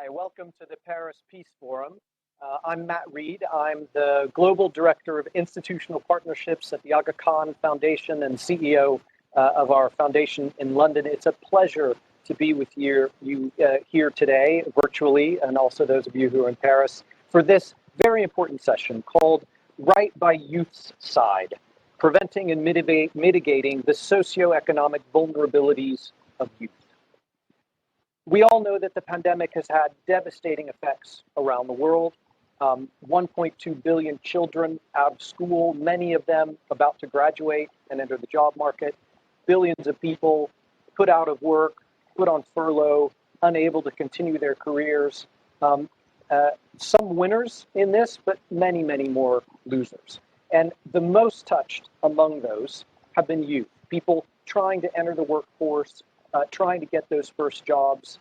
Hi, welcome to the Paris Peace Forum. I'm Matt Reed. I'm the Global Director of Institutional Partnerships at the Aga Khan Foundation and CEO of our foundation in London. It's a pleasure to be with you here today, virtually, and also those of you who are in Paris, for this very important session called Right by Youth's Side, Preventing and Mitigating the Socioeconomic Vulnerabilities of Youth. We all know that the pandemic has had devastating effects around the world. 1.2 billion children out of school, many of them about to graduate and enter the job market. Billions of people put out of work, put on furlough, unable to continue their careers. Some winners in this, but many, many more losers. And the most touched among those have been youth, people trying to enter the workforce, trying to get those first jobs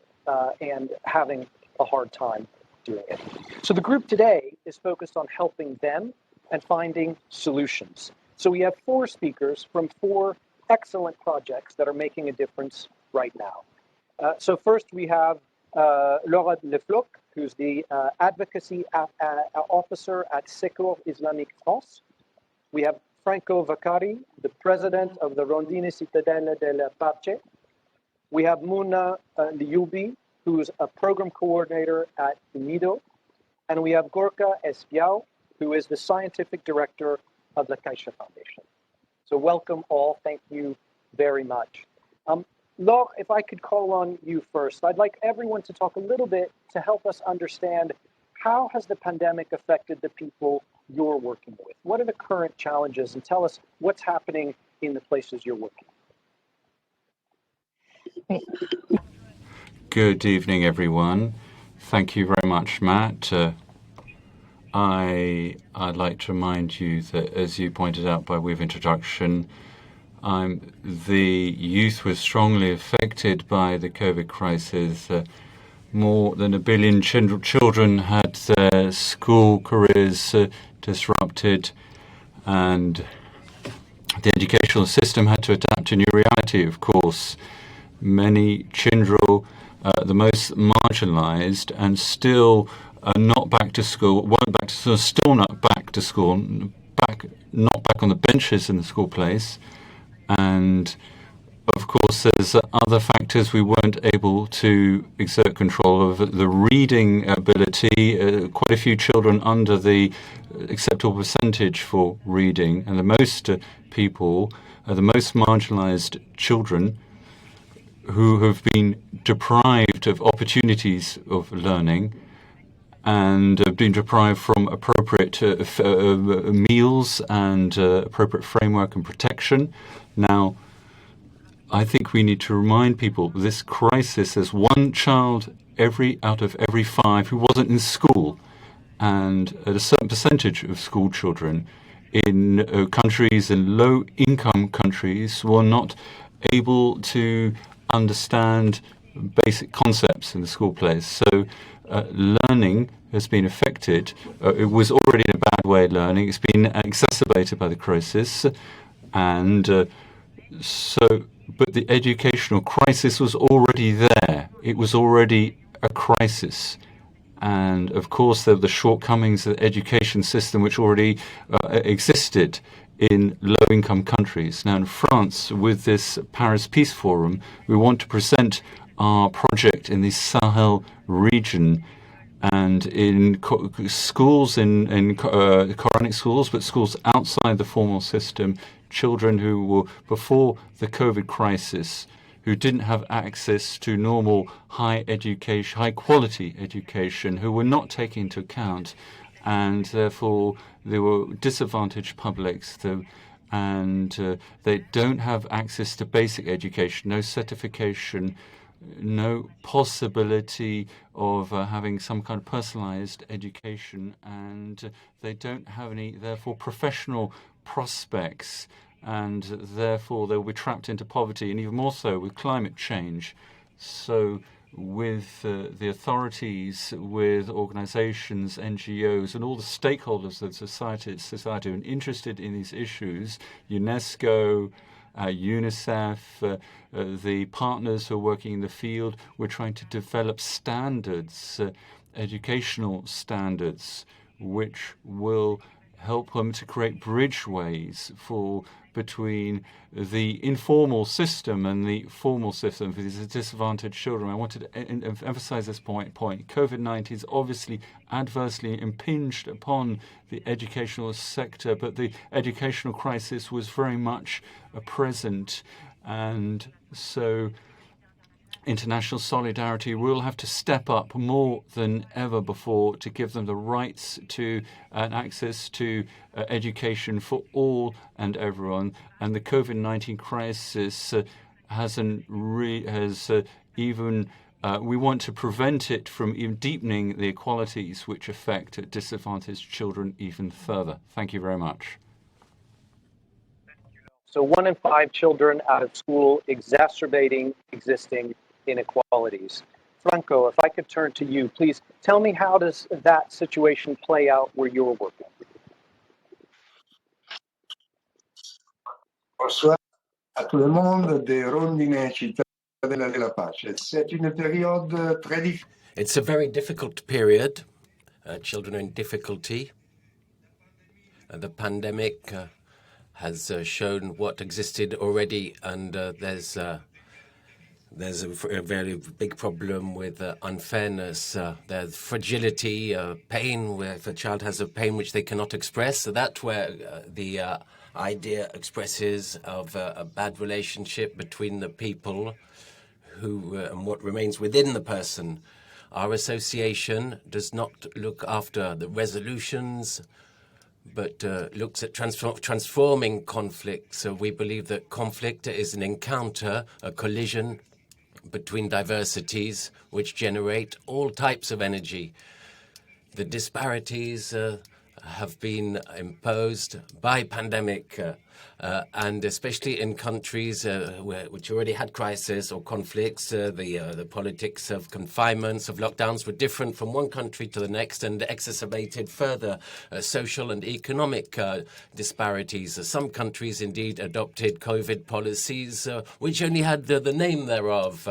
and having a hard time doing it. So the group today is focused on helping them and finding solutions. So we have 4 speakers from 4 excellent projects that are making a difference right now. So first we have Laura FLOCH, who's the advocacy officer at Secours Islamique France. We have Franco VACCARI, the president of the Rondine Cittadella della Pace. We have Muna Liubi, who's a program coordinator at UNIDO. And we have Gorka ESPIAU, who is the scientific director of the Caixa Foundation. So welcome all. Thank you very much. Laura, if I could call on you first, I'd like everyone to talk a little bit to help us understand how has the pandemic affected the people you're working with? What are the current challenges? And tell us what's happening in the places you're working. Good evening, everyone. Thank you very much, Matt. I'd like to remind you that, as you pointed out by way of introduction, the youth was strongly affected by the COVID crisis. More than 1 billion children had their school careers disrupted, and the educational system had to adapt to new reality, of course. Many children, the most marginalized and still not back to school, weren't back to school, still not back to school, not back on the benches in the school place. And of course, there's other factors. We weren't able to exert control of the reading ability. Quite a few children under the acceptable percentage for reading, and the most people, the most marginalized children, who have been deprived of opportunities of learning and have been deprived from appropriate meals and appropriate framework and protection. Now, I think we need to remind people this crisis, there's 1 child out of every 5 who wasn't in school, and a certain percentage of school children in countries, in low-income countries, were not able to understand basic concepts in the school place. So learning has been affected. It was already in a bad way learning. It's been exacerbated by the crisis. And but the educational crisis was already there. It was already a crisis. And of course, there were the shortcomings of the education system which already existed in low-income countries. Now in France, with this Paris Peace Forum, we want to present our project in the Sahel region and in schools, in Quranic schools, but schools outside the formal system, children who were before the COVID crisis, who didn't have access to normal high quality education, who were not taken into account, and therefore they were disadvantaged publics, and they don't have access to basic education, no certification, no possibility of having some kind of personalized education, and they don't have any, therefore, professional prospects, and therefore they'll be trapped into poverty, and even more so with climate change. So with the authorities, with organizations, NGOs, and all the stakeholders of society are interested in these issues, UNESCO, UNICEF, the partners who are working in the field. We're trying to develop standards, educational standards, which will help them to create bridgeways between the informal system and the formal system for these disadvantaged children. I wanted to emphasize this point. COVID-19 has obviously adversely impinged upon the educational sector, but the educational crisis was very much present. And so international solidarity will have to step up more than ever before to give them the rights to and access to education for all and everyone. And the COVID-19 crisis we want to prevent it from even deepening the inequalities which affect disadvantaged children even further. Thank you very much. So 1 in 5 children out of school, exacerbating existing inequalities. Franco, if I could turn to you, please tell me, how does that situation play out where you're working? Bonsoir à tout le monde des rondines cittadelle della pace. C'est une période très difficile. It's a very difficult period. Children are in difficulty. The pandemic has shown what existed already, and there's a very big problem with unfairness. There's fragility, pain, where if a child has a pain which they cannot express. So that's where the idea expresses of a bad relationship between the people and what remains within the person. Our association does not look after the resolutions, but looks at transforming conflict. So we believe that conflict is an encounter, a collision between diversities which generate all types of energy. The disparities have been imposed by pandemic, and especially in countries which already had crisis or conflicts. The politics of confinements, of lockdowns were different from one country to the next and exacerbated further social and economic disparities. Some countries indeed adopted COVID policies which only had the name thereof.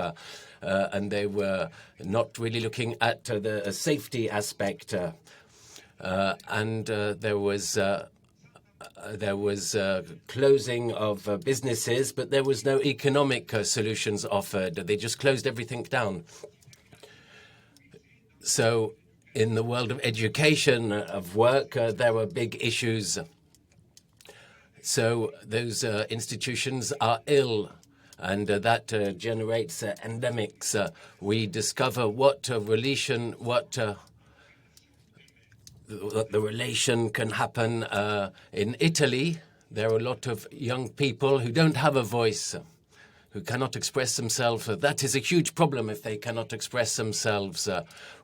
And they were not really looking at the safety aspect. And there was closing of businesses, but there was no economic solutions offered. They just closed everything down. So in the world of education, of work, there were big issues. So those institutions are ill, and that generates endemics. We discover what the relation can happen in Italy. There are a lot of young people who don't have a voice, who cannot express themselves. That is a huge problem if they cannot express themselves.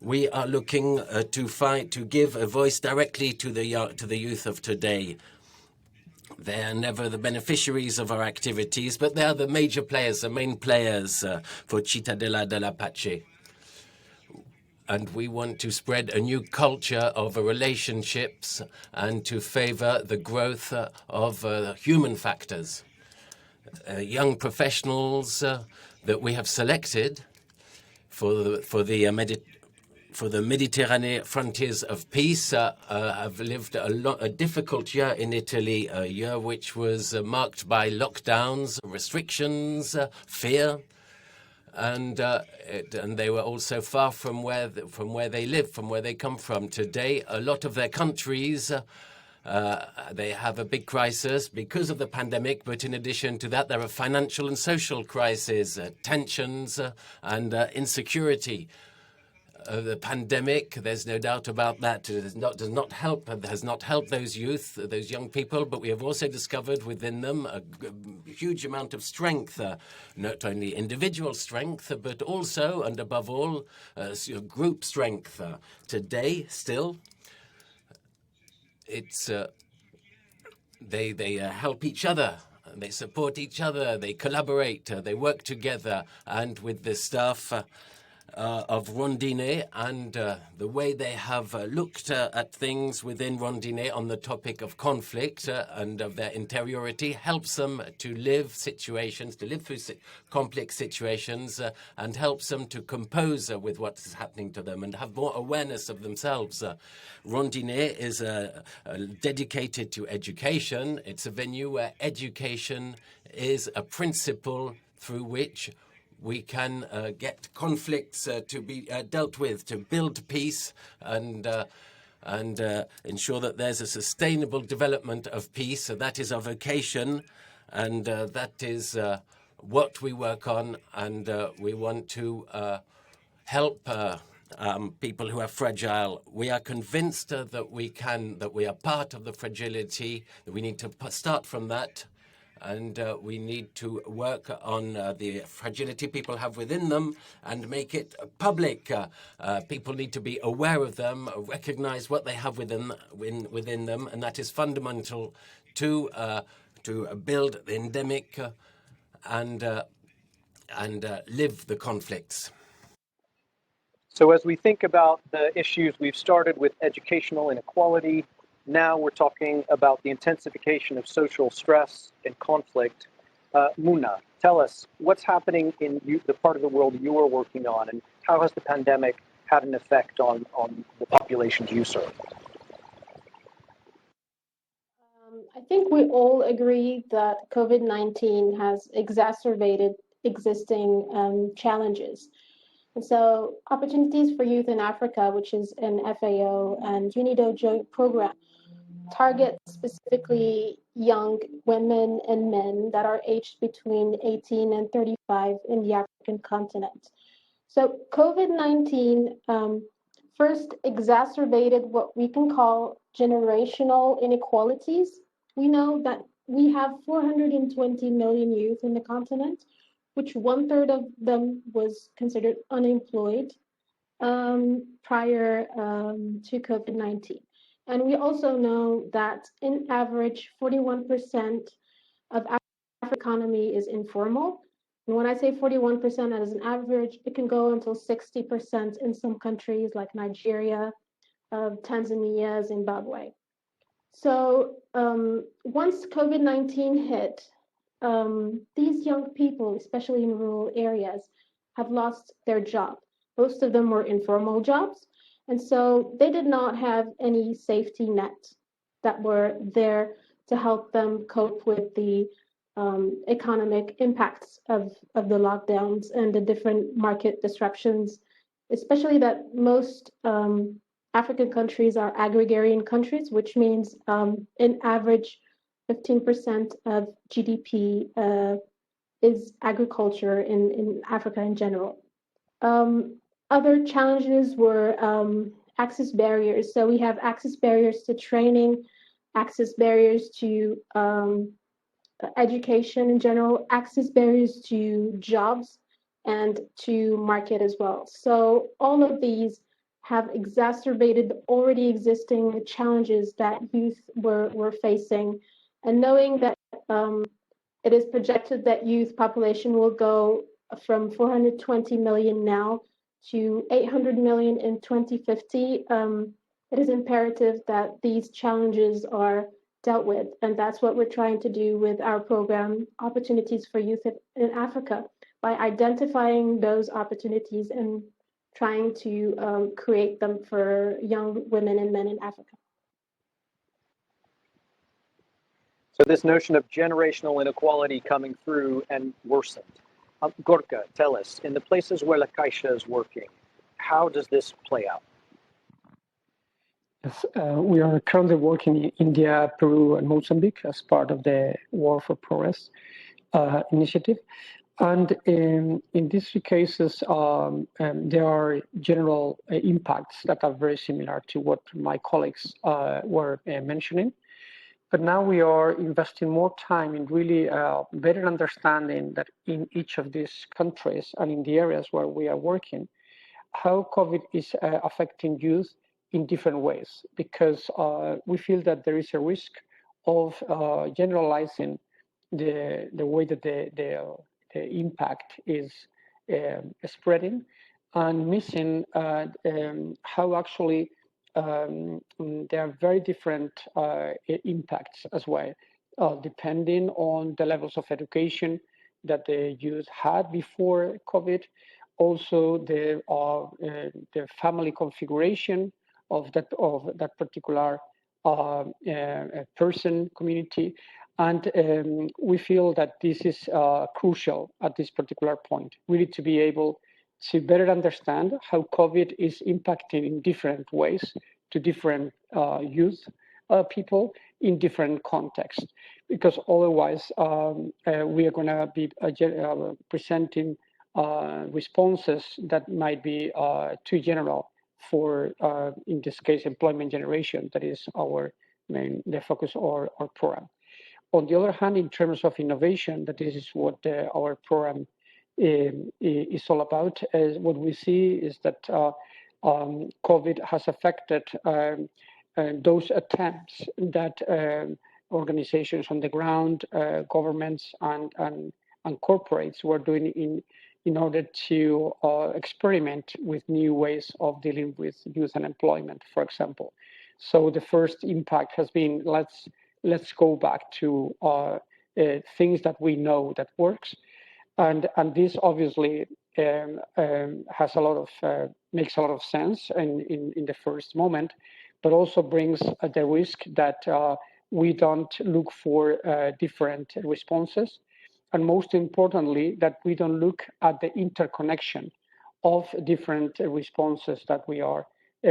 We are looking to give a voice directly to the youth of today. They are never the beneficiaries of our activities, but they are the major players, the main players for Cittadella della Pace. And we want to spread a new culture of relationships and to favor the growth of human factors. Young professionals that we have selected for the Mediterranean frontiers of peace have lived a difficult year in Italy, a year which was marked by lockdowns, restrictions, fear. And they were also far from where they live, from where they come from. Today, a lot of their countries, they have a big crisis because of the pandemic. But in addition to that, there are financial and social crises, tensions, and insecurity. The pandemic, there's no doubt about that, has not helped those youth, those young people, but we have also discovered within them a huge amount of strength, not only individual strength, but also, and above all, group strength. Today, still, it's they help each other. They support each other, they collaborate, they work together, and with the staff of Rondine and the way they have looked at things within Rondine on the topic of conflict and of their interiority helps them to live through complex situations and helps them to compose with what's happening to them and have more awareness of themselves. Rondine is dedicated to education. It's a venue where education is a principle through which we can get conflicts to be dealt with, to build peace and ensure that there's a sustainable development of peace. So that is our vocation, and that is what we work on, and we want to help people who are fragile. We are convinced that we are part of the fragility, that we need to start from that. And we need to work on the fragility people have within them and make it public. People need to be aware of them, recognize what they have within them, and that is fundamental to build the endemic and live the conflicts. So as we think about the issues, we've started with educational inequality. Now we're talking about the intensification of social stress and conflict. Muna, tell us what's happening in the part of the world you are working on, and how has the pandemic had an effect on the populations you serve? I think we all agree that COVID-19 has exacerbated existing challenges. And so Opportunities for Youth in Africa, which is an FAO and UNIDO joint program, target specifically young women and men that are aged between 18 and 35 in the African continent. So COVID-19 first exacerbated what we can call generational inequalities. We know that we have 420 million youth in the continent, which 1/3 of them was considered unemployed prior to COVID-19. And we also know that in average, 41% of African economy is informal. And when I say 41% as an average, it can go until 60% in some countries like Nigeria, Tanzania, Zimbabwe. So once COVID-19 hit, these young people, especially in rural areas, have lost their job. Most of them were informal jobs. And so they did not have any safety net that were there to help them cope with the economic impacts of the lockdowns and the different market disruptions, especially that most African countries are agrarian countries, which means in average 15% of GDP is agriculture in Africa in general. Other challenges were access barriers. So we have access barriers to training, access barriers to education in general, access barriers to jobs, and to market as well. So all of these have exacerbated the already existing challenges that youth were facing. And knowing that it is projected that youth population will go from 420 million now to 800 million in 2050, it is imperative that these challenges are dealt with. And that's what we're trying to do with our program, Opportunities for Youth in Africa, by identifying those opportunities and trying to create them for young women and men in Africa. So this notion of generational inequality coming through and worsened. Gorka, tell us, in the places where La Caixa is working, how does this play out? Yes, we are currently working in India, Peru, and Mozambique as part of the War for Progress initiative. And in these three cases, there are general impacts that are very similar to what my colleagues were mentioning. But now we are investing more time in really better understanding that in each of these countries and in the areas where we are working, how COVID is affecting youth in different ways, because we feel that there is a risk of generalizing the way that the impact is spreading and missing how actually there are very different impacts as well, depending on the levels of education that the youth had before COVID, also the family configuration of that particular person community, and we feel that this is crucial at this particular point, really to be able to better understand how COVID is impacting in different ways to different youth people in different contexts, because otherwise we are going to be presenting responses that might be too general for, in this case, employment generation. That is the focus of our program. On the other hand, in terms of innovation, that is what our program is all about. What we see is that COVID has affected those attempts that organizations on the ground, governments and corporates were doing in order to experiment with new ways of dealing with youth unemployment, for example. So the first impact has been let's go back to things that we know that works, and this obviously has makes a lot of sense in the first moment, but also brings the risk that we don't look for different responses, and most importantly, that we don't look at the interconnection of different responses that we are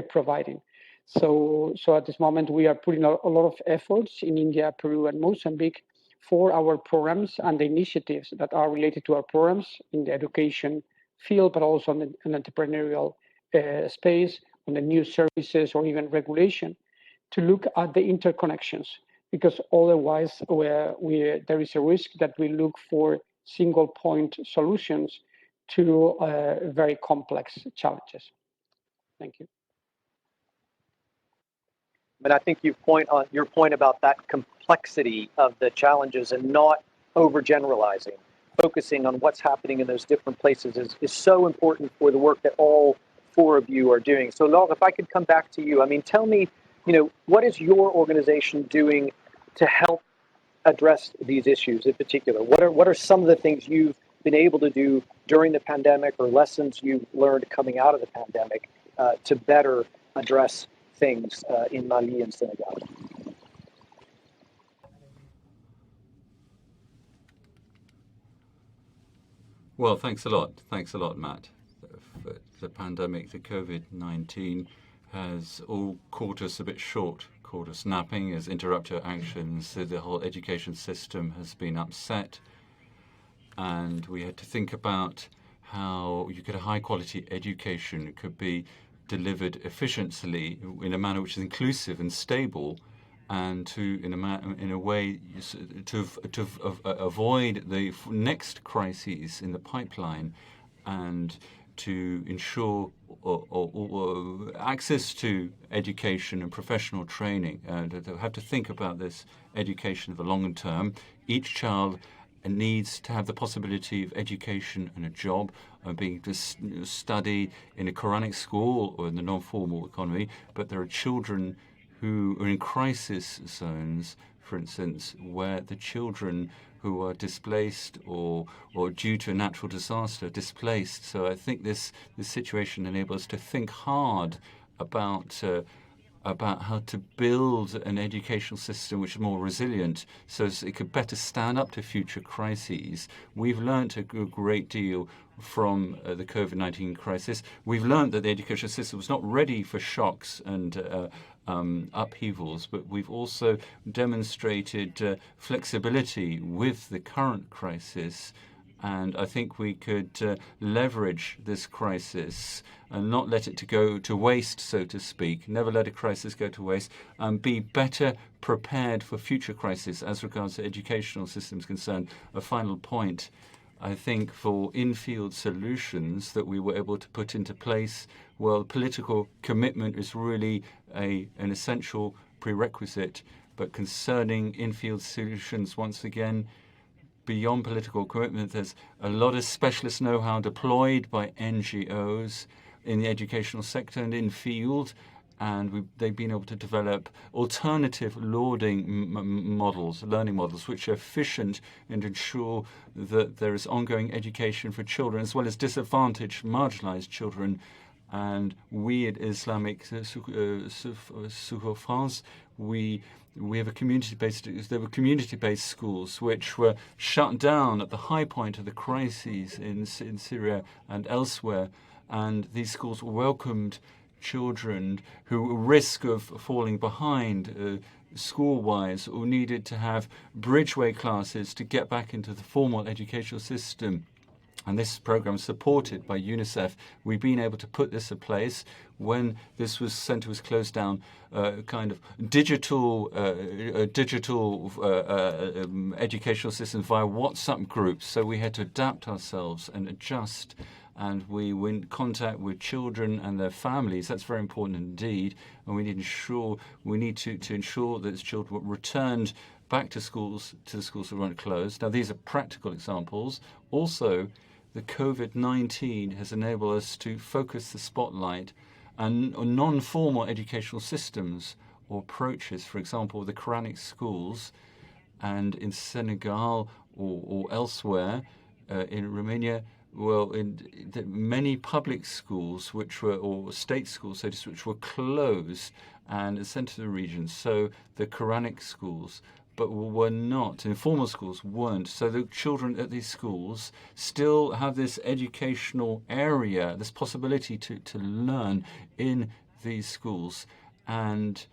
providing. So at this moment, we are putting a lot of efforts in India, Peru, and Mozambique for our programs and the initiatives that are related to our programs in the education field, but also in the entrepreneurial space, on the new services or even regulation, to look at the interconnections, because otherwise there is a risk that we look for single point solutions to very complex challenges. Thank you. But I think your point about that complexity of the challenges and not overgeneralizing, focusing on what's happening in those different places is so important for the work that all four of you are doing. So Laure, if I could come back to you, I mean, tell me, what is your organization doing to help address these issues in particular? What are some of the things you've been able to do during the pandemic, or lessons you've learned coming out of the pandemic to better address things in Mali and Senegal? Well, thanks a lot, Matt. The pandemic, the COVID-19, has all caught us a bit short, caught us napping, has interrupted our actions. So the whole education system has been upset, and we had to think about how you get a high-quality education could be delivered efficiently in a manner which is inclusive and stable, and in a way to avoid the next crises in the pipeline, and to ensure access to education and professional training. To have to think about this education for the long term. Each child needs to have the possibility of education and a job, being to study in a Quranic school or in the non-formal economy. But there are children who are in crisis zones, for instance, where the children who are displaced or due to a natural disaster displaced. So I think this situation enables us to think hard about how to build an educational system which is more resilient, so it could better stand up to future crises. We've learned a great deal from the COVID-19 crisis. We've learned that the education system was not ready for shocks and upheavals, but we've also demonstrated flexibility with the current crisis. And I think we could leverage this crisis and not let it go to waste, so to speak. Never let a crisis go to waste, and be better prepared for future crises as regards to educational systems concerned. A final point, I think, for in-field solutions that we were able to put into place, well, political commitment is really an essential prerequisite. But concerning in-field solutions, once again, beyond political commitment, there's a lot of specialist know-how deployed by NGOs in the educational sector and in field, and they've been able to develop alternative learning models, which are efficient and ensure that there is ongoing education for children as well as disadvantaged, marginalized children. And we at Islamic Secours France, we have a there were community-based schools which were shut down at the high point of the crises in Syria and elsewhere, and these schools welcomed children who were at risk of falling behind school-wise or needed to have bridgeway classes to get back into the formal educational system. And this program, supported by UNICEF, we've been able to put this in place when this centre was closed down. Kind of digital educational system via WhatsApp groups. So we had to adapt ourselves and adjust. And we were in contact with children and their families. That's very important indeed. And we need to ensure that children were returned back to the schools that weren't closed. Now, these are practical examples. Also, the COVID-19 has enabled us to focus the spotlight on non-formal educational systems or approaches. For example, the Quranic schools, and in Senegal or elsewhere, in Romania, many public schools or state schools, which were closed and sent to the regions. So the Quranic schools, but were not. Informal schools weren't. So the children at these schools still have this educational area, this possibility to learn in these schools. And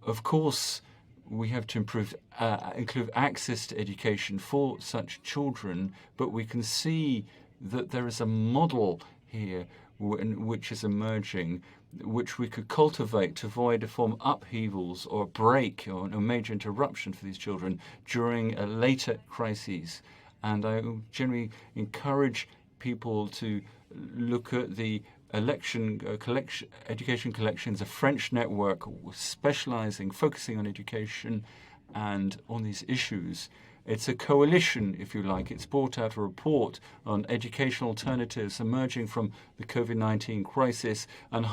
of course, we have to include access to education for such children, but we can see that there is a model here which is emerging, which we could cultivate to avoid a form of upheavals or a break or a major interruption for these children during a later crises. And I generally encourage people to look at the education collections, a French network focusing on education and on these issues. It's a coalition, if you like. It's brought out a report on educational alternatives emerging from the COVID-19 crisis and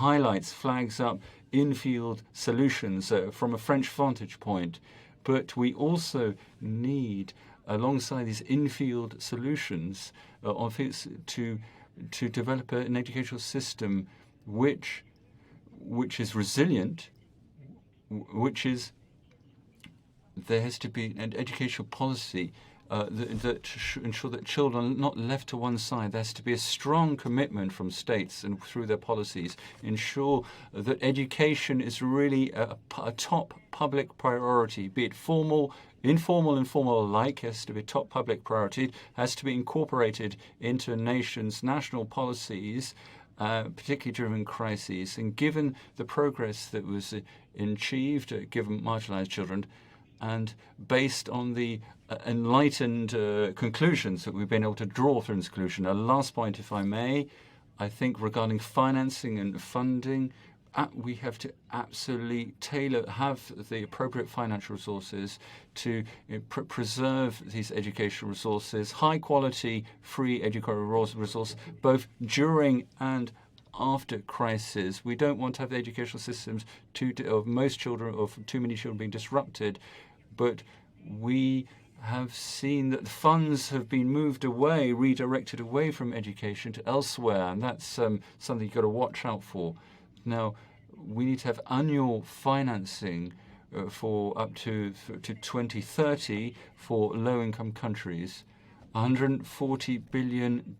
flags up in-field solutions from a French vantage point. But we also need, alongside these in-field solutions, to develop an educational system which is resilient, there has to be an educational policy that ensure that children are not left to one side. There has to be a strong commitment from states and through their policies, ensure that education is really a top public priority, be it formal, informal alike, has to be a top public priority, has to be incorporated into a nation's national policies, particularly during crises. And given the progress that was achieved, given marginalized children, and based on the enlightened conclusions that we've been able to draw from this conclusion. A last point, if I may, I think regarding financing and funding, we have to absolutely have the appropriate financial resources to preserve these educational resources, high quality, free educational resource, both during and after crisis. We don't want to have the educational systems of most children, or too many children being disrupted, but we have seen that funds have been redirected away from education to elsewhere, and that's something you've got to watch out for. Now, we need to have annual financing for up to 2030 for low-income countries. $140 billion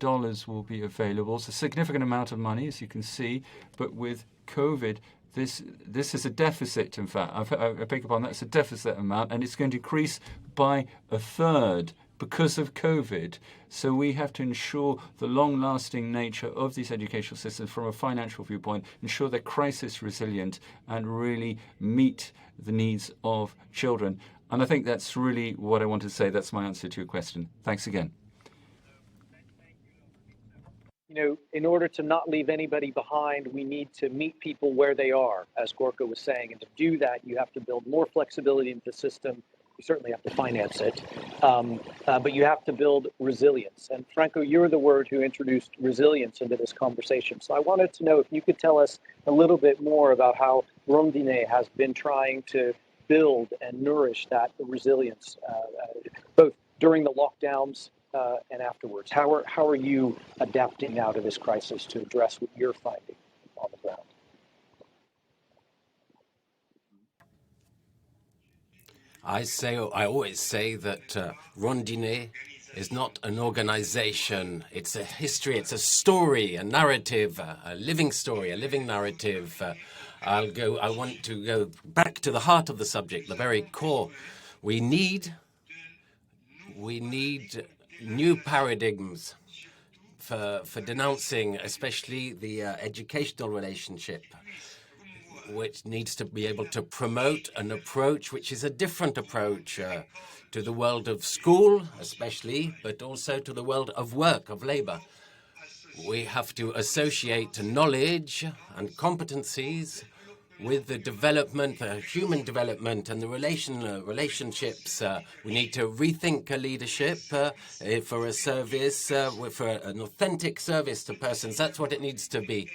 will be available. It's a significant amount of money, as you can see, but with COVID, this is a deficit, in fact. I beg upon that, it's a deficit amount, and it's going to increase by a third because of COVID. So we have to ensure the long-lasting nature of these educational systems from a financial viewpoint, ensure they're crisis resilient and really meet the needs of children. And I think that's really what I wanted to say. That's my answer to your question. Thanks again. In order to not leave anybody behind, we need to meet people where they are, as Gorka was saying. And to do that, you have to build more flexibility into the system. You certainly have to finance it, but you have to build resilience. And Franco, you're the word who introduced resilience into this conversation. So I wanted to know if you could tell us a little bit more about how Rondine has been trying to build and nourish that resilience, both during the lockdowns and afterwards. How are you adapting now to this crisis to address what you're finding on the ground? I always say that Rondine is not an organization. It's a history, it's a story, a narrative, a living story, a living narrative. I want to go back to the heart of the subject, the very core. We need new paradigms for denouncing, especially the educational relationship, which needs to be able to promote an approach which is a different approach to the world of school, especially, but also to the world of work, of labor. We have to associate knowledge and competencies with the development, human development, and the relationships. We need to rethink leadership for a service, for an authentic service to persons. That's what it needs to be.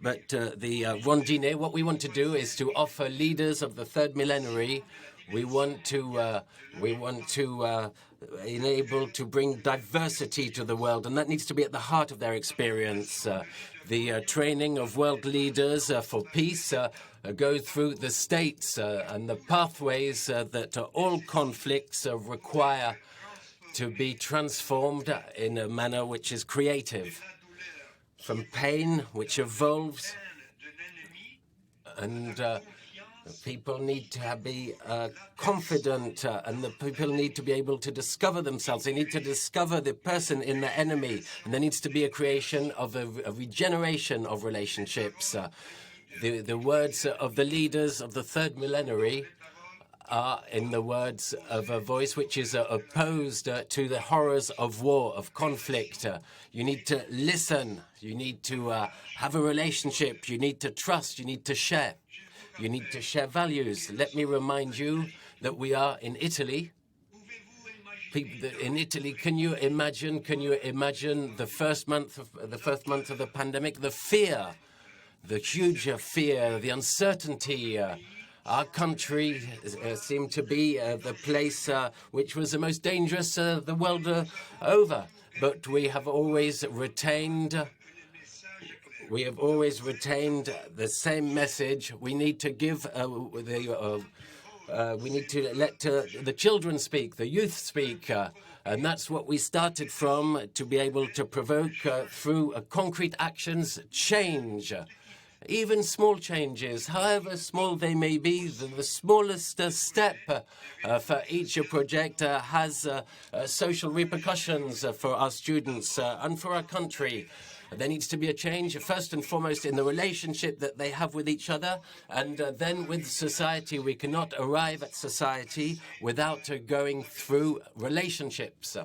But the Rondine, what we want to do is to offer leaders of the third millenary. We want to enable to bring diversity to the world, and that needs to be at the heart of their experience. The training of world leaders for peace go through the states and the pathways that all conflicts require to be transformed in a manner which is creative. From pain, which evolves, and people need to be confident, and the people need to be able to discover themselves. They need to discover the person in the enemy, and there needs to be a creation of a regeneration of relationships. The words of the leaders of the third millenary are in the words of a voice which is opposed to the horrors of war, of conflict. You need to listen. You need to have a relationship. You need to trust. You need to share. You need to share values. Let me remind you that we are in Italy. In Italy, can you imagine the first month of the pandemic, the fear, the huge fear, the uncertainty. Our country seemed to be the place which was the most dangerous the world over. But we have always retained the same message. We need to give we need to let the children speak, the youth speak. And that's what we started from, to be able to provoke through concrete actions change. Even small changes, however small they may be, the smallest step for each project has social repercussions for our students and for our country. There needs to be a change, first and foremost, in the relationship that they have with each other, and then with society. We cannot arrive at society without going through relationships.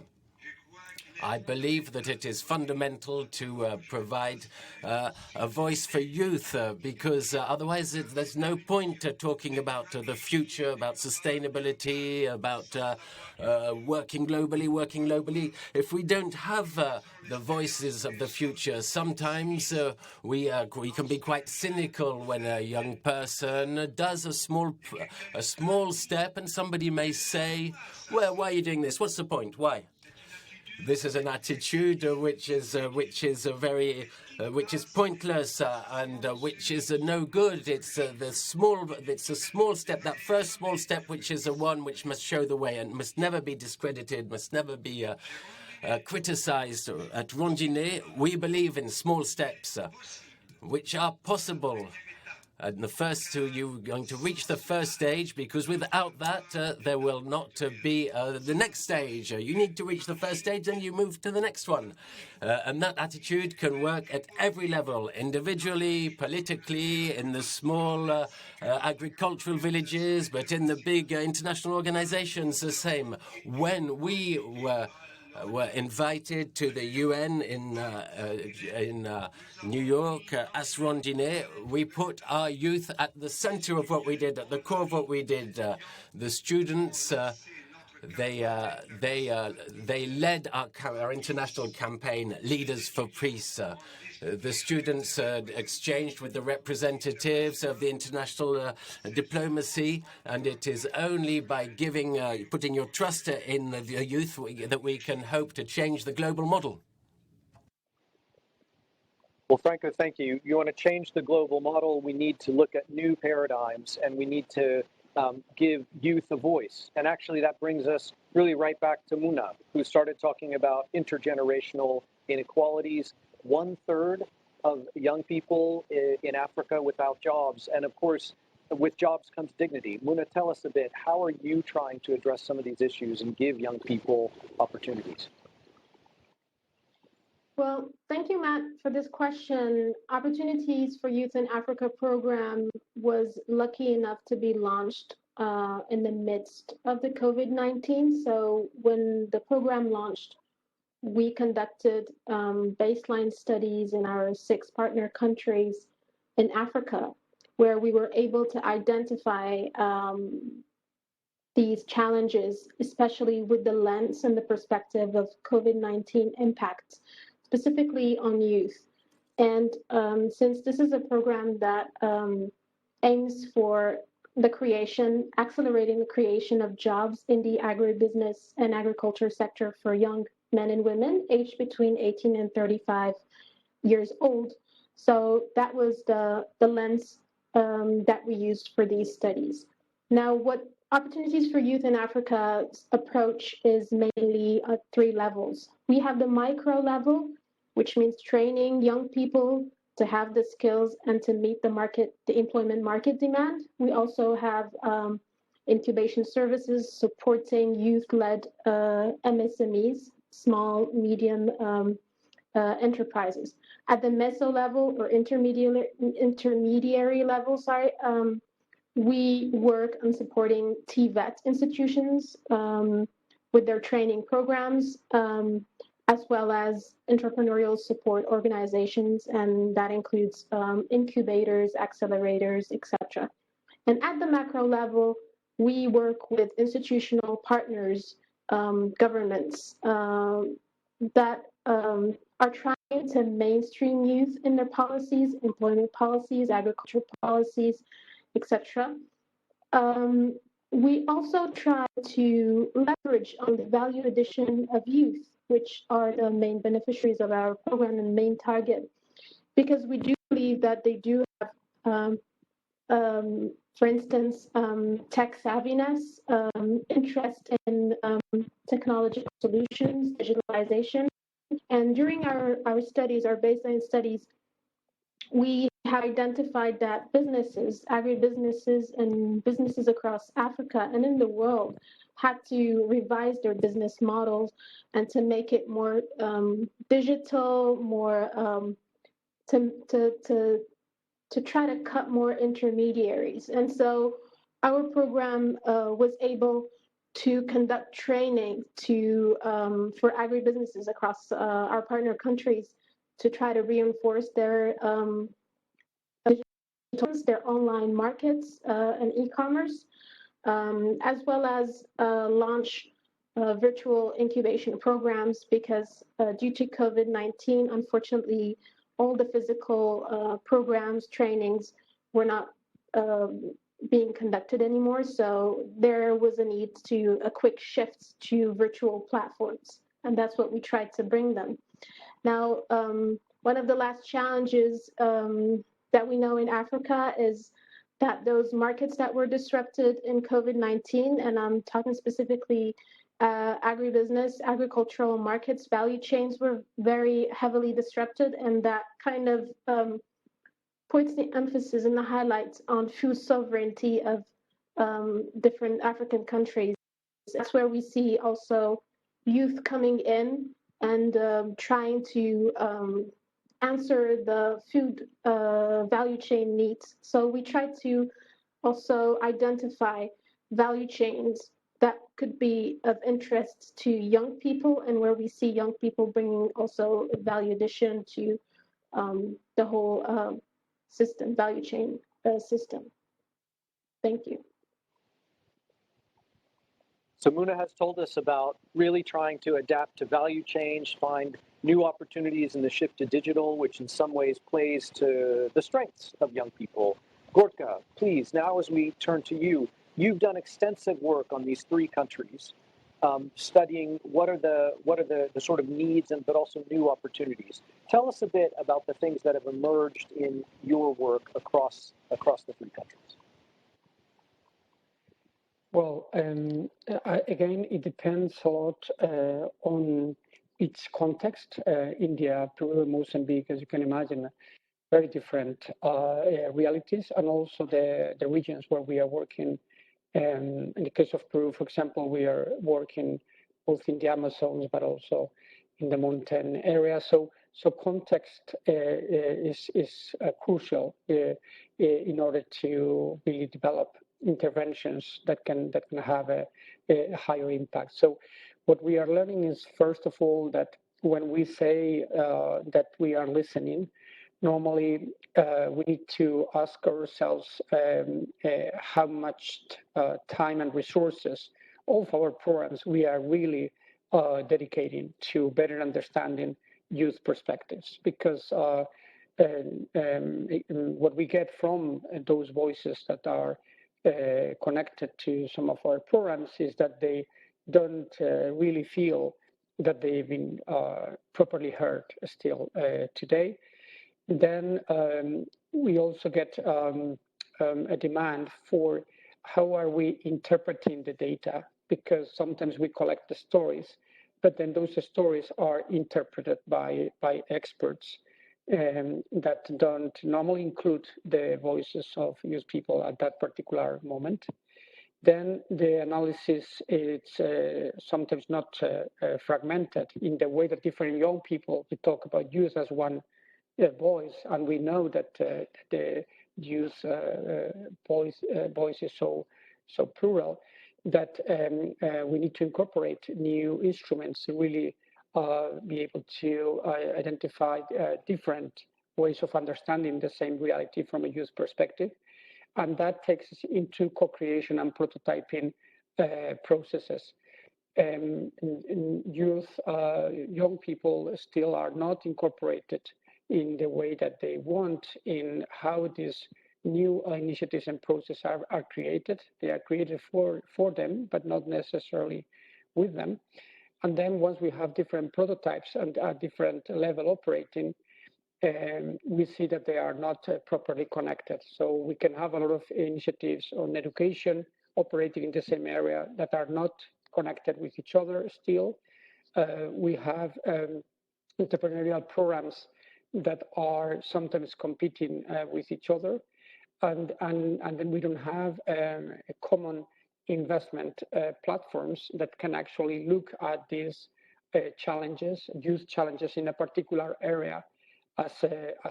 I believe that it is fundamental to provide a voice for youth, because otherwise there's no point talking about the future, about sustainability, about working globally. If we don't have the voices of the future, sometimes we can be quite cynical when a young person does a small step, and somebody may say, "Well, why are you doing this? What's the point? Why?" This is an attitude which is pointless and which is no good. It's a small step. That first small step, which is the one which must show the way and must never be discredited, must never be criticized. At Rondine, we believe in small steps, which are possible. And you're going to reach the first stage, because without that, there will not be the next stage. You need to reach the first stage, and you move to the next one. And that attitude can work at every level, individually, politically, in the small agricultural villages, but in the big international organizations, the same. When we were invited to the UN in New York, as Rondine. We put our youth at the center of what we did, at the core of what we did. The students, they led our international campaign, Leaders for Peace. The students exchanged with the representatives of the international diplomacy, and it is only by putting your trust in the youth that we can hope to change the global model. Well, Franco, thank you. You want to change the global model, we need to look at new paradigms, and we need to give youth a voice. And actually, that brings us really right back to Muna, who started talking about intergenerational inequalities. 1/3 of young people in Africa without jobs. And of course, with jobs comes dignity. Muna, tell us a bit, how are you trying to address some of these issues and give young people opportunities? Well, thank you, Matt, for this question. Opportunities for Youth in Africa program was lucky enough to be launched in the midst of the COVID-19. So when the program launched, we conducted baseline studies in our 6 partner countries in Africa, where we were able to identify these challenges, especially with the lens and the perspective of COVID-19 impacts, specifically on youth. And since this is a program that aims for accelerating the creation of jobs in the agribusiness and agriculture sector for young men and women aged between 18 and 35 years old. So that was the lens that we used for these studies. Now, what Opportunities for Youth in Africa's approach is mainly at 3 levels. We have the micro level, which means training young people to have the skills and to meet the employment market demand. We also have incubation services supporting youth-led MSMEs, small, medium enterprises. At the meso level or intermediary level, we work on supporting TVET institutions with their training programs, as well as entrepreneurial support organizations, and that includes incubators, accelerators, etc. And at the macro level, we work with institutional partners, governments that are trying to mainstream youth in their policies, employment policies, agricultural policies, etc. We also try to leverage on the value addition of youth, which are the main beneficiaries of our program and main target, because we do believe that they do have, for instance, tech savviness, interest in technological solutions, digitalization. And during our studies, our baseline studies, we have identified that businesses, agribusinesses, and businesses across Africa and in the world had to revise their business models and to make it more digital, more to try to cut more intermediaries. And so our program was able to conduct training for agribusinesses across our partner countries to try to reinforce their online markets and e-commerce, as well as launch virtual incubation programs, because due to COVID-19, unfortunately, all the physical programs, trainings were not being conducted anymore. So there was a quick shift to virtual platforms, and that's what we tried to bring them. Now, one of the last challenges that we know in Africa is that those markets that were disrupted in COVID-19, and I'm talking specifically agribusiness, agricultural markets, value chains were very heavily disrupted, and that kind of puts the emphasis and the highlights on food sovereignty of different African countries. That's where we see also youth coming in and trying to answer the food value chain needs. So we try to also identify value chains that could be of interest to young people, and where we see young people bringing also value addition to the whole system, value chain system. Thank you. So Muna has told us about really trying to adapt to value change, find new opportunities in the shift to digital, which in some ways plays to the strengths of young people. Gorka, please, now as we turn to you, you've done extensive work on these three countries, studying what are the sort of needs but also new opportunities. Tell us a bit about the things that have emerged in your work across the three countries. Well, again, it depends a lot on its context. India, Peru, Mozambique, as you can imagine, very different realities, and also the regions where we are working. In the case of Peru, for example, we are working both in the Amazons, but also in the mountain area. So context is crucial in order to really develop interventions that can have a higher impact. So what we are learning is, first of all, that when we say that we are listening, normally we need to ask ourselves how much time and resources of our programs we are really dedicating to better understanding youth perspectives, because what we get from those voices that are connected to some of our programs is that they don't really feel that they've been properly heard still today. Then we also get a demand for how are we interpreting the data, because sometimes we collect the stories, but then those stories are interpreted by experts that don't normally include the voices of youth people at that particular moment. Then the analysis is sometimes not fragmented in the way that different young people, we talk about youth as one voice, and we know that the youth voice is so plural that we need to incorporate new instruments to really be able to identify different ways of understanding the same reality from a youth perspective. And that takes us into co-creation and prototyping processes. Youth, young people still are not incorporated in the way that they want in how these new initiatives and processes are created. They are created for them, but not necessarily with them. And then once we have different prototypes and at different level operating, we see that they are not properly connected. So we can have a lot of initiatives on education operating in the same area that are not connected with each other still. We have entrepreneurial programs that are sometimes competing with each other. And then we don't have a common investment platforms that can actually look at these challenges, youth challenges in a particular area as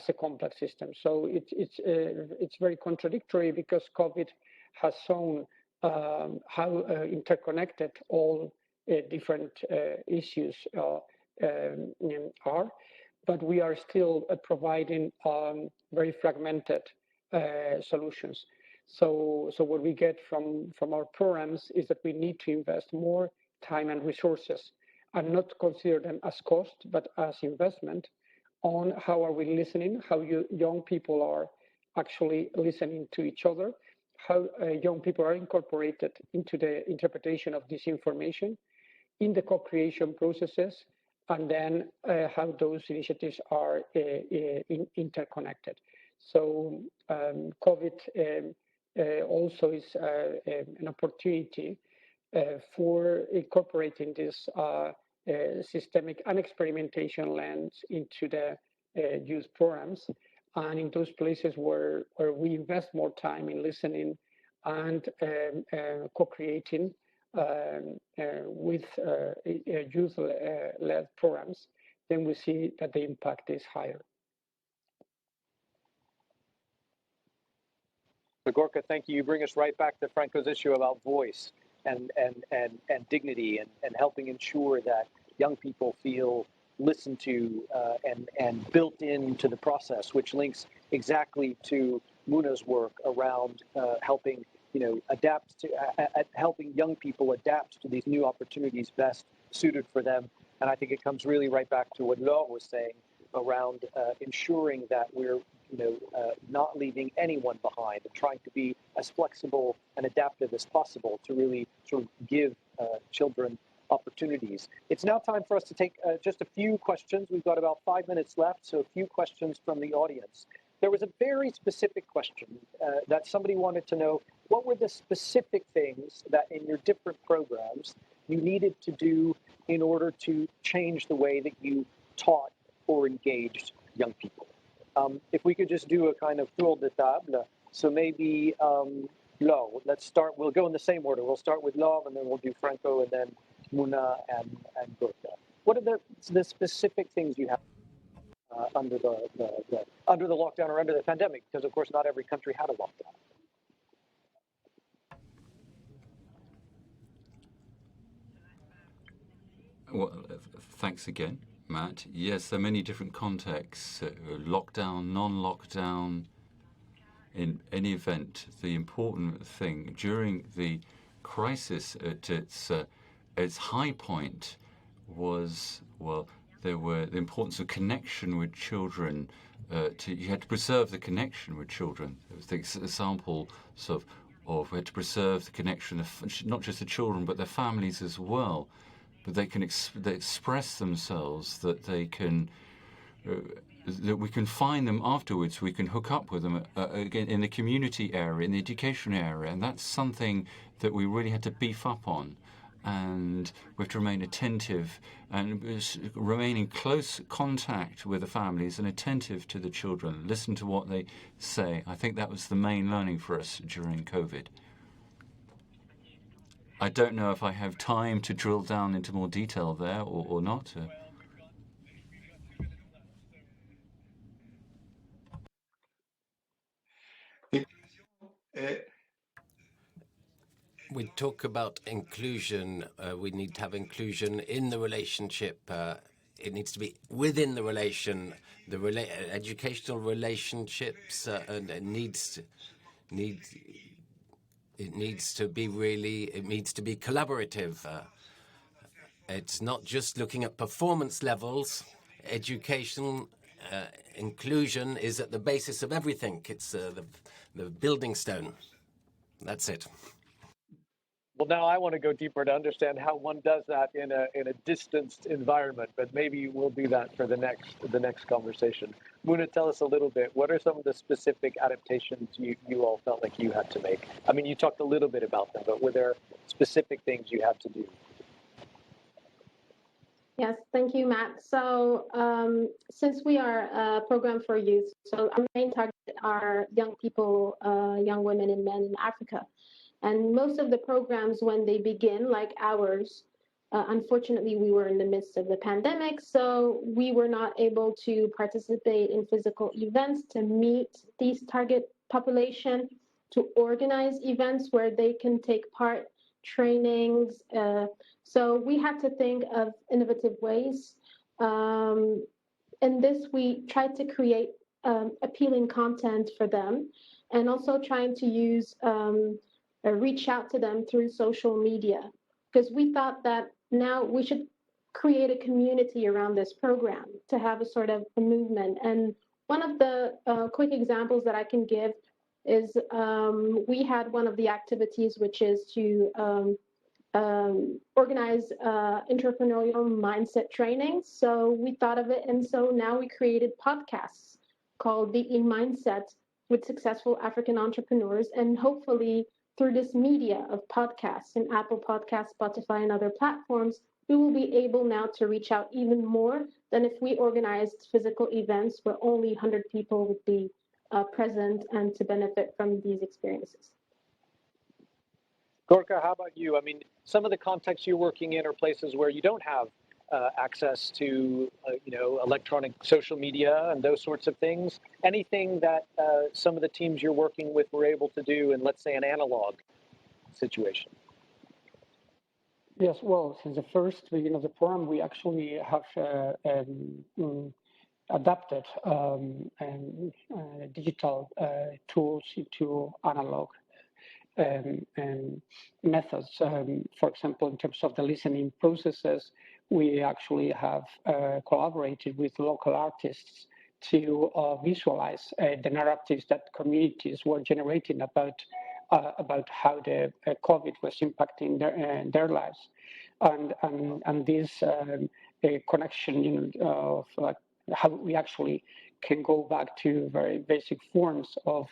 a complex system. So it's very contradictory, because COVID has shown how interconnected all different issues are, but we are still providing very fragmented solutions. So what we get from our programs is that we need to invest more time and resources, and not consider them as cost, but as investment on how are we listening, how young people are actually listening to each other, how young people are incorporated into the interpretation of this information in the co-creation processes, and then how those initiatives are interconnected. So COVID also is an opportunity for incorporating this systemic and experimentation lens into the youth programs, and in those places where we invest more time in listening and co-creating with youth-led programs, then we see that the impact is higher. So Gorka, thank you. You bring us right back to Franco's issue about voice. and dignity, and helping ensure that young people feel listened to and built into the process, which links exactly to Muna's work around helping adapt to helping young people adapt to these new opportunities best suited for them. And I think it comes really right back to what Laure was saying around ensuring that we're not leaving anyone behind and trying to be as flexible and adaptive as possible to really sort of give children opportunities. It's now time for us to take just a few questions. We've got about 5 minutes left, so a few questions from the audience. There was a very specific question that somebody wanted to know, what were the specific things that in your different programs you needed to do in order to change the way that you taught or engaged young people? If we could just do a kind of tour de table. So maybe Laure, let's start. We'll go in the same order. We'll start with Laure, and then we'll do Franco, and then Muna and Gorka. What are the specific things you have under the lockdown or under the pandemic? Because of course, not every country had a lockdown. Well, thanks again, Matt. Yes, there are many different contexts, lockdown, non-lockdown. In any event, the important thing during the crisis at its high point was, well, there were the importance of connection with children. You had to preserve the connection with children. There was the example of we had to preserve the connection of not just the children but their families as well. But they can they express themselves, that they can that we can find them afterwards. We can hook up with them again in the community area, in the education area, and that's something that we really had to beef up on. And we have to remain attentive and remain in close contact with the families and attentive to the children, listen to what they say. I think that was the main learning for us during COVID. I don't know if I have time to drill down into more detail there or not. We talk about inclusion. We need to have inclusion in the relationship. It needs to be within the relation, educational relationships, and it needs to be collaborative. It's not just looking at performance levels. Education inclusion is at the basis of everything. It's the building stone. That's it. Well, now I want to go deeper to understand how one does that in a distanced environment, but maybe we'll do that for the next conversation. Muna, tell us a little bit. What are some of the specific adaptations you all felt like you had to make? I mean, you talked a little bit about them, but were there specific things you had to do? Yes, thank you, Matt. So since we are a program for youth, so our main target are young people, young women and men in Africa. And most of the programs, when they begin, like ours, unfortunately, we were in the midst of the pandemic, so we were not able to participate in physical events to meet these target population, to organize events where they can take part, trainings. So we had to think of innovative ways. In this, we tried to create appealing content for them, and also trying to use reach out to them through social media, because we thought that now we should create a community around this program to have a sort of a movement. And one of the quick examples that I can give is we had one of the activities, which is to organize entrepreneurial mindset training. So we thought of it, and so now we created podcasts called The E-Mindset with successful African entrepreneurs, and hopefully through this media of podcasts and Apple Podcasts, Spotify, and other platforms, we will be able now to reach out even more than if we organized physical events where only 100 people would be present and to benefit from these experiences. Gorka, how about you? I mean, some of the contexts you're working in are places where you don't have access to, electronic social media and those sorts of things. Anything that some of the teams you're working with were able to do in, let's say, an analog situation? Yes, well, since the first beginning of the program, we actually have adapted digital tools into analog methods. For example, in terms of the listening processes, we actually have collaborated with local artists to visualize the narratives that communities were generating about how the COVID was impacting their lives, and this connection of how we actually can go back to very basic forms of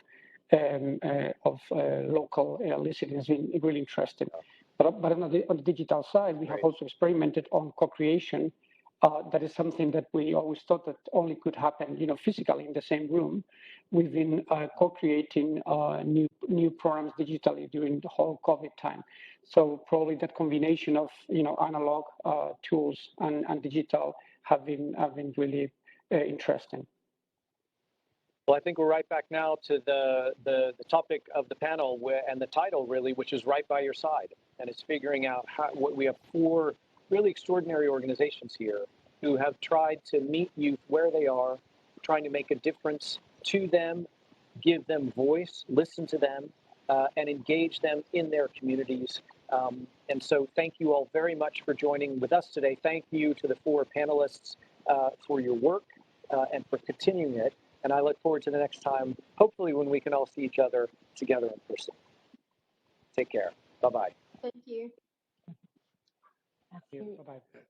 local listening has been really interesting. But on the digital side, we have also experimented on co-creation. That is something that we always thought that only could happen, physically in the same room. We've been co-creating new programs digitally during the whole COVID time. So probably that combination of analog tools and digital have been really interesting. Well, I think we're right back now to the topic of the panel and the title, really, which is right by your side. And it's figuring out what we have 4 really extraordinary organizations here who have tried to meet youth where they are, trying to make a difference to them, give them voice, listen to them, and engage them in their communities. And so thank you all very much for joining with us today. Thank you to the 4 panelists for your work and for continuing it. And I look forward to the next time, hopefully when we can all see each other together in person. Take care. Bye-bye. Thank you. Thank you. Bye-bye.